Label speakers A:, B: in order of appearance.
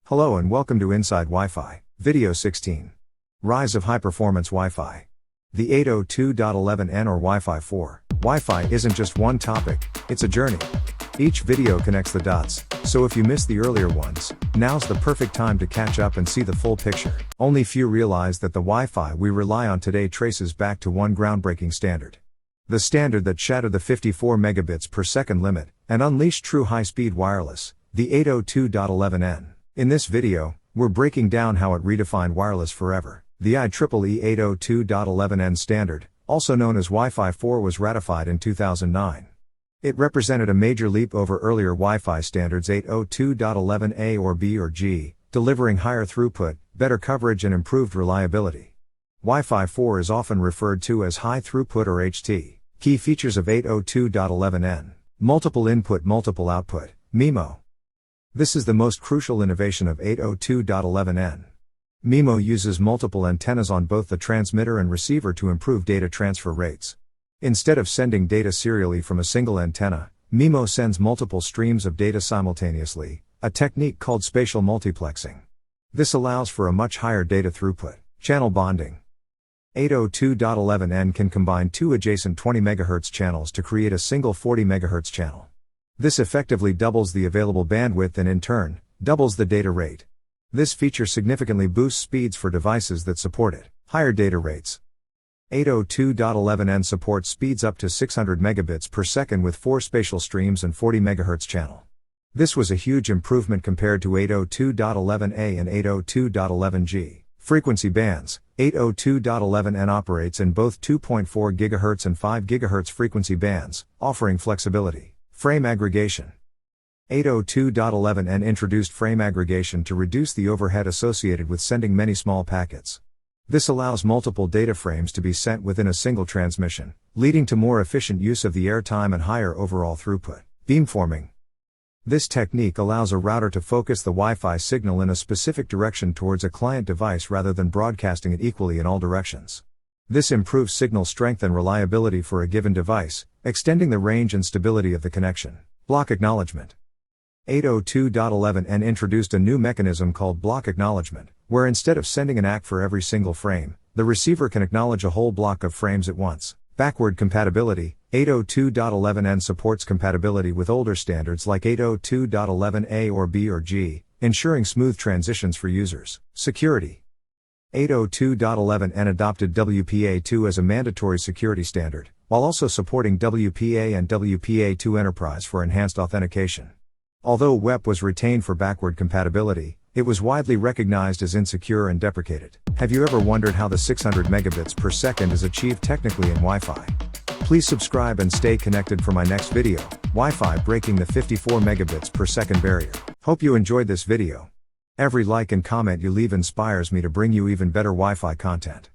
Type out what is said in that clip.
A: Hello and welcome to InsideWi-Fi, Video 16. Rise of High-Performance Wi-Fi. The 802.11n or Wi-Fi 4. Wi-Fi isn't just one topic, it's a journey. Each video connects the dots, so if you missed the earlier ones, now's the perfect time to catch up and see the full picture. Only few realize that the Wi-Fi we rely on today traces back to one groundbreaking standard. The standard that shattered the 54 megabits per second limit, and unleashed true high-speed wireless, the 802.11n. In this video, we're breaking down how it redefined wireless forever. The IEEE 802.11n standard, also known as Wi-Fi 4, was ratified in 2009. It represented a major leap over earlier Wi-Fi standards 802.11a or B or G, delivering higher throughput, better coverage and improved reliability. Wi-Fi 4 is often referred to as high throughput or HT. Key features of 802.11n. Multiple input, multiple output, MIMO. This is the most crucial innovation of 802.11n. MIMO uses multiple antennas on both the transmitter and receiver to improve data transfer rates. Instead of sending data serially from a single antenna, MIMO sends multiple streams of data simultaneously, a technique called spatial multiplexing. This allows for a much higher data throughput. Channel bonding. 802.11n can combine two adjacent 20 MHz channels to create a single 40 MHz channel. This effectively doubles the available bandwidth and in turn, doubles the data rate. This feature significantly boosts speeds for devices that support it. Higher data rates. 802.11n supports speeds up to 600 megabits per second with 4 spatial streams and 40 MHz channel. This was a huge improvement compared to 802.11a and 802.11g. Frequency bands. 802.11n operates in both 2.4 GHz and 5 GHz frequency bands, offering flexibility. Frame aggregation. 802.11n introduced frame aggregation to reduce the overhead associated with sending many small packets. This allows multiple data frames to be sent within a single transmission, leading to more efficient use of the airtime and higher overall throughput. Beamforming. This technique allows a router to focus the Wi-Fi signal in a specific direction towards a client device rather than broadcasting it equally in all directions. This improves signal strength and reliability for a given device, extending the range and stability of the connection. Block acknowledgement. 802.11n introduced a new mechanism called block acknowledgement, where instead of sending an ACK for every single frame, the receiver can acknowledge a whole block of frames at once. Backward compatibility. 802.11n supports compatibility with older standards like 802.11a or B or G, ensuring smooth transitions for users. Security. 802.11n adopted WPA2 as a mandatory security standard, while also supporting WPA and WPA2 Enterprise for enhanced authentication. Although WEP was retained for backward compatibility, it was widely recognized as insecure and deprecated. Have you ever wondered how the 600 megabits per second is achieved technically in Wi-Fi? Please subscribe and stay connected for my next video, Wi-Fi breaking the 54 megabits per second barrier. Hope you enjoyed this video. Every like and comment you leave inspires me to bring you even better Wi-Fi content.